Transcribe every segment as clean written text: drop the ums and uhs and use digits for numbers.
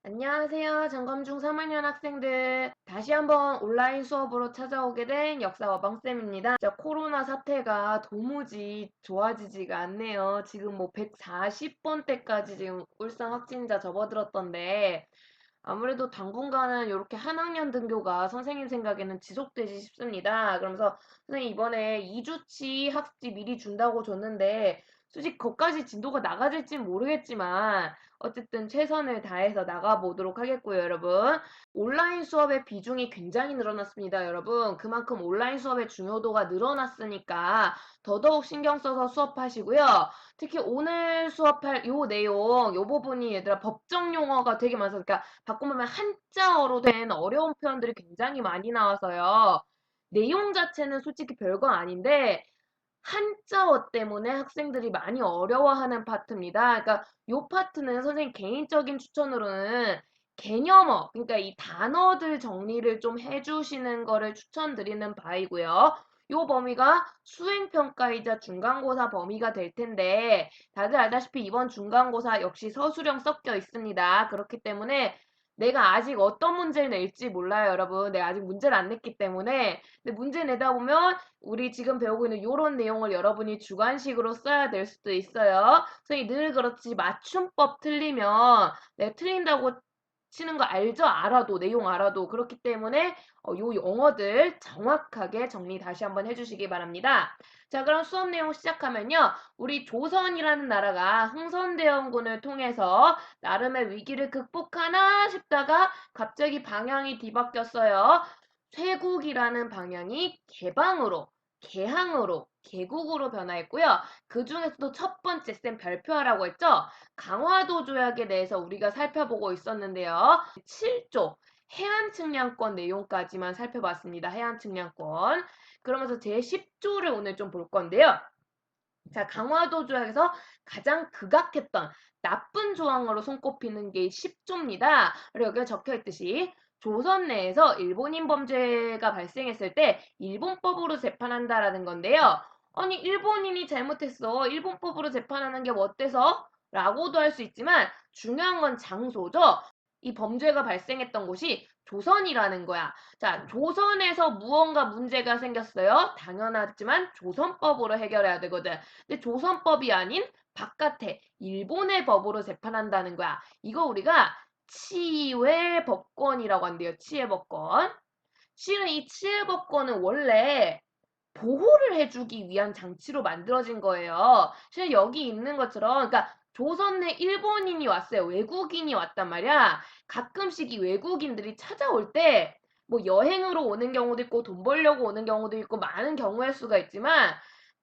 안녕하세요. 점검중 3학년 학생들. 다시 한번 온라인 수업으로 찾아오게 된 역사 어방쌤입니다. 진짜 코로나 사태가 도무지 좋아지지가 않네요. 지금 뭐 140번대까지 지금 울산 확진자 접어들었던데 아무래도 당분간은 이렇게 한 학년 등교가 선생님 생각에는 지속되지 싶습니다. 그러면서 선생님 이번에 2주치 학습지 미리 준다고 줬는데 솔직히 거기까지 진도가 나가질진 모르겠지만 어쨌든 최선을 다해서 나가보도록 하겠고요, 여러분. 온라인 수업의 비중이 굉장히 늘어났습니다, 여러분. 그만큼 온라인 수업의 중요도가 늘어났으니까 더더욱 신경 써서 수업하시고요. 특히 오늘 수업할 요 내용, 요 부분이 얘들아 법정 용어가 되게 많아서 그러니까 바꾸면 한자어로 된 어려운 표현들이 굉장히 많이 나와서요. 내용 자체는 솔직히 별거 아닌데 한자어 때문에 학생들이 많이 어려워하는 파트입니다. 그러니까 요 파트는 선생님 개인적인 추천으로는 개념어, 그러니까 이 단어들 정리를 좀 해주시는 거를 추천드리는 바이고요. 요 범위가 수행평가이자 중간고사 범위가 될 텐데 다들 알다시피 이번 중간고사 역시 서술형 섞여 있습니다. 그렇기 때문에 내가 아직 어떤 문제를 낼지 몰라요, 여러분. 내가 아직 문제를 안 냈기 때문에. 근데 문제 내다 보면 우리 지금 배우고 있는 이런 내용을 여러분이 주관식으로 써야 될 수도 있어요. 선생님 늘 그렇지 맞춤법 틀리면 내가 틀린다고 치는 거 알죠? 알아도 내용 알아도 그렇기 때문에 요 영어들 정확하게 정리 다시 한번 해주시기 바랍니다. 자, 그럼 수업 내용 시작하면요. 우리 조선이라는 나라가 흥선대원군을 통해서 나름의 위기를 극복하나 싶다가 갑자기 방향이 뒤바뀌었어요. 쇄국이라는 방향이 개방으로, 개항으로, 개국으로 변화했고요. 그 중에서도 첫 번째 쌤 발표하라고 했죠. 강화도 조약에 대해서 우리가 살펴보고 있었는데요. 7조 해안측량권 내용까지만 살펴봤습니다. 해안측량권. 그러면서 제10조를 오늘 좀 볼 건데요. 자, 강화도 조약에서 가장 극악했던 나쁜 조항으로 손꼽히는 게 10조입니다. 그리고 여기에 적혀 있듯이 조선 내에서 일본인 범죄가 발생했을 때 일본법으로 재판한다라는 건데요. 아니, 일본인이 잘못했어. 일본법으로 재판하는 게 뭐 어때서? 라고도 할 수 있지만 중요한 건 장소죠. 이 범죄가 발생했던 곳이 조선이라는 거야. 자, 조선에서 무언가 문제가 생겼어요. 당연하지만 조선법으로 해결해야 되거든. 근데 조선법이 아닌 바깥에 일본의 법으로 재판한다는 거야. 이거 우리가 치외법권이라고 한대요. 치외법권. 실은 이 치외법권은 원래 보호를 해주기 위한 장치로 만들어진 거예요. 실은 여기 있는 것처럼, 그러니까 조선 내 일본인이 왔어요. 외국인이 왔단 말이야. 가끔씩 이 외국인들이 찾아올 때, 뭐 여행으로 오는 경우도 있고, 돈 벌려고 오는 경우도 있고, 많은 경우의 수가 있지만,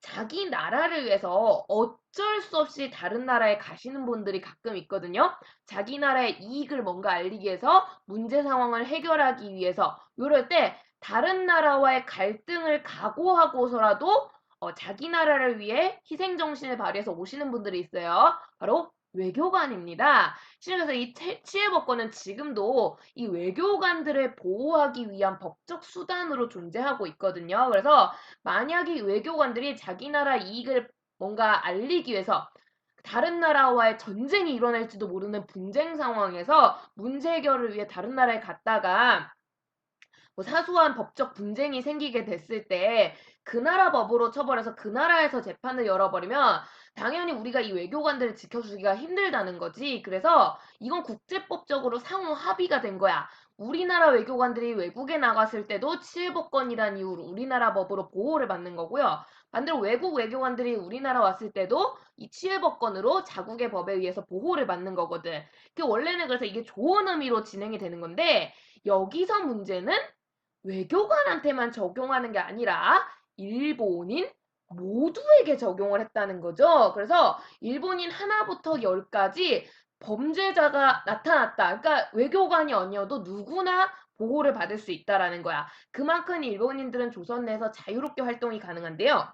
자기 나라를 위해서 어쩔 수 없이 다른 나라에 가시는 분들이 가끔 있거든요. 자기 나라의 이익을 뭔가 알리기 위해서, 문제 상황을 해결하기 위해서, 이럴 때 다른 나라와의 갈등을 각오하고서라도 자기 나라를 위해 희생정신을 발휘해서 오시는 분들이 있어요. 바로 외교관입니다. 실제로 이 치해법권은 지금도 이 외교관들을 보호하기 위한 법적 수단으로 존재하고 있거든요. 그래서 만약에 이 외교관들이 자기 나라 이익을 뭔가 알리기 위해서 다른 나라와의 전쟁이 일어날지도 모르는 분쟁 상황에서 문제 해결을 위해 다른 나라에 갔다가 뭐 사소한 법적 분쟁이 생기게 됐을 때 그 나라 법으로 처벌해서 그 나라에서 재판을 열어버리면 당연히 우리가 이 외교관들을 지켜주기가 힘들다는 거지. 그래서 이건 국제법적으로 상호 합의가 된 거야. 우리나라 외교관들이 외국에 나갔을 때도 치해법권이란 이유로 우리나라 법으로 보호를 받는 거고요. 반대로 외국 외교관들이 우리나라 왔을 때도 이 치해법권으로 자국의 법에 의해서 보호를 받는 거거든. 그 원래는 그래서 이게 좋은 의미로 진행이 되는 건데 여기서 문제는 외교관한테만 적용하는 게 아니라 일본인 모두에게 적용을 했다는 거죠. 그래서 일본인 하나부터 열까지 범죄자가 나타났다. 그러니까 외교관이 아니어도 누구나 보호를 받을 수 있다라는 거야. 그만큼 일본인들은 조선 내에서 자유롭게 활동이 가능한데요.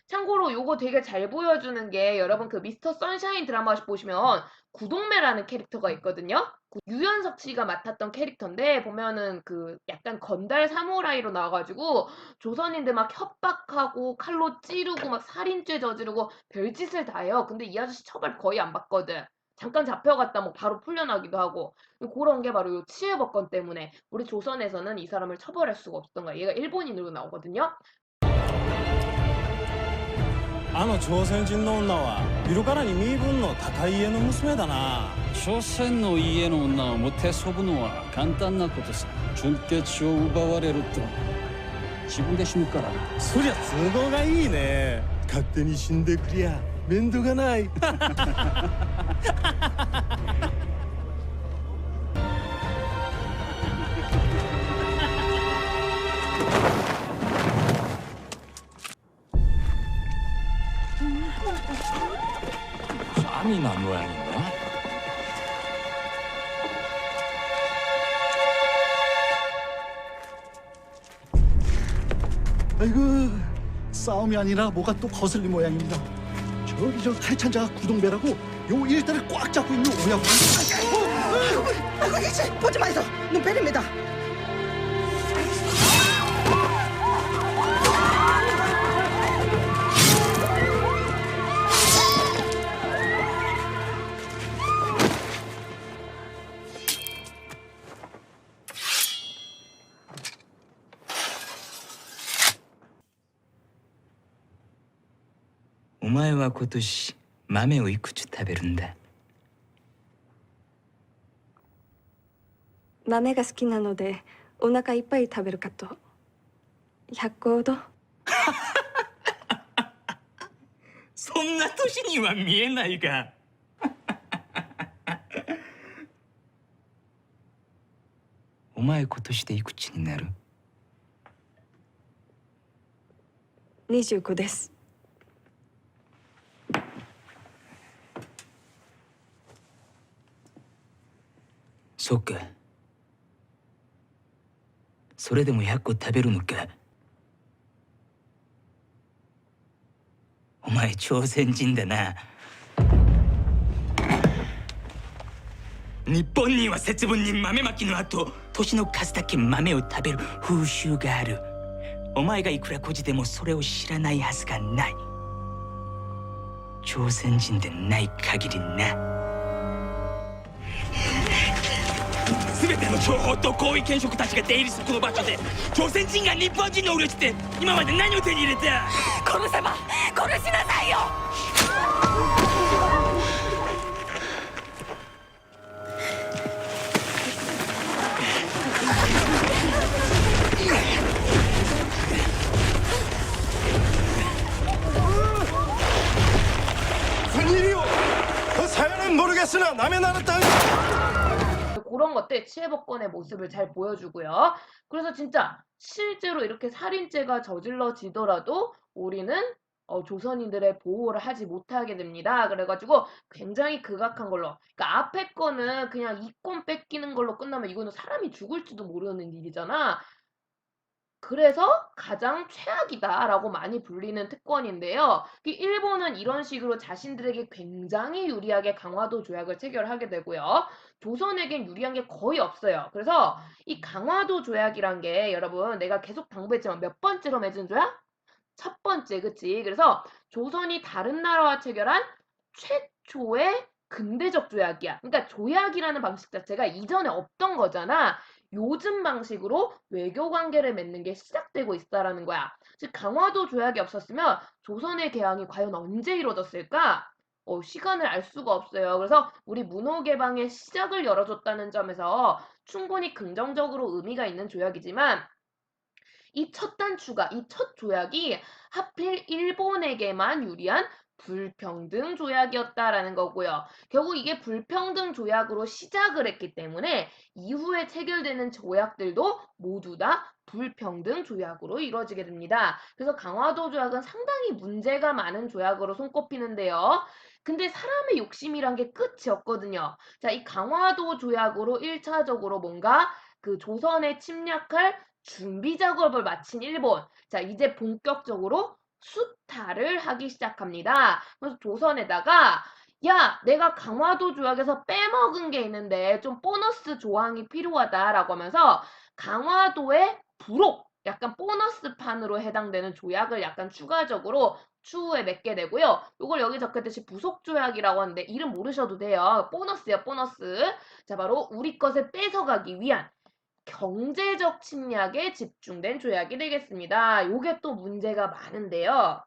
참고로 요거 되게 잘 보여주는 게 여러분 그 미스터 선샤인 드라마 보시면 구동매라는 캐릭터가 있거든요. 그 유연석 씨가 맡았던 캐릭터인데 보면은 그 약간 건달 사무라이로 나와가지고 조선인들 막 협박하고 칼로 찌르고 막 살인죄 저지르고 별짓을 다 해요. 근데 이 아저씨 처벌 거의 안 받거든. 잠깐 잡혀갔다 뭐 바로 풀려나기도 하고 그런 게 바로 요 치해법권 때문에 우리 조선에서는 이 사람을 처벌할 수가 없었던 거야. 얘가 일본인으로 나오거든요. あの朝鮮人の女は見るからに身分の高い家の娘だな。朝鮮の家の女をもてそぶのは簡単なことさ。純潔を奪われると自分で死ぬから。そりゃ都合がいいね。勝手に死んでくりゃ面倒がない。쌈이 난 모양인가? 아이고, 싸움이 아니라 뭐가 또 거슬린 모양입니다. 저기 저 칼찬자가 구동배라고 요 일대를 꽉 잡고 있는 오야부. 아이고 이제 보지 마이소 눈 빼립니다. 오마에は今年豆をいくつ食べるんだ。豆が好きなのでお腹いっぱい食べるかと。100個ほど。そんな年には見えないが。お前今年でいくつになる25です。そうか。それでも100個食べるのか。お前朝鮮人だな。日本には節分に豆まきの後、年の数だけ豆を食べる風習がある。お前がいくら孤児でもそれを知らないはずがない。朝鮮人でない限りな。全ての情報と高位権職たちが出入りするこの場所で朝鮮人が日本人のふりをして今まで何を手に入れた。殺せば殺しなさいよ。군인이요. 그 사연은 모르겠으나 남의 나라 땅. 그런 것들 치해법권의 모습을 잘 보여주고요. 그래서 진짜 실제로 이렇게 살인죄가 저질러지더라도 우리는 조선인들의 보호를 하지 못하게 됩니다. 그래가지고 굉장히 극악한 걸로. 그러니까 앞에 거는 그냥 이권 뺏기는 걸로 끝나면 이거는 사람이 죽을지도 모르는 일이잖아. 그래서 가장 최악이다라고 많이 불리는 특권인데요. 일본은 이런 식으로 자신들에게 굉장히 유리하게 강화도 조약을 체결하게 되고요. 조선에겐 유리한 게 거의 없어요. 그래서 이 강화도 조약이란 게 여러분 내가 계속 당부했지만 몇 번째로 맺은 조약? 첫 번째, 그치? 그래서 조선이 다른 나라와 체결한 최초의 근대적 조약이야. 그러니까 조약이라는 방식 자체가 이전에 없던 거잖아. 요즘 방식으로 외교 관계를 맺는 게 시작되고 있다라는 거야. 즉 강화도 조약이 없었으면 조선의 개항이 과연 언제 이루어졌을까? 시간을 알 수가 없어요. 그래서 우리 문호 개방의 시작을 열어줬다는 점에서 충분히 긍정적으로 의미가 있는 조약이지만 이 첫 단추가, 이 첫 조약이 하필 일본에게만 유리한 불평등 조약이었다라는 거고요. 결국 이게 불평등 조약으로 시작을 했기 때문에 이후에 체결되는 조약들도 모두 다 불평등 조약으로 이루어지게 됩니다. 그래서 강화도 조약은 상당히 문제가 많은 조약으로 손꼽히는데요. 근데 사람의 욕심이란 게 끝이 없거든요. 자, 이 강화도 조약으로 1차적으로 뭔가 그 조선에 침략할 준비 작업을 마친 일본. 자, 이제 본격적으로 수탈을 하기 시작합니다. 그래서 조선에다가 야, 내가 강화도 조약에서 빼먹은 게 있는데 좀 보너스 조항이 필요하다라고 하면서 강화도의 부록, 약간 보너스 판으로 해당되는 조약을 약간 추가적으로 추후에 맺게 되고요. 요걸 여기 적혔듯이 부속 조약이라고 하는데 이름 모르셔도 돼요. 보너스요, 보너스. 자, 바로 우리 것을 뺏어가기 위한 경제적 침략에 집중된 조약이 되겠습니다. 요게 또 문제가 많은데요.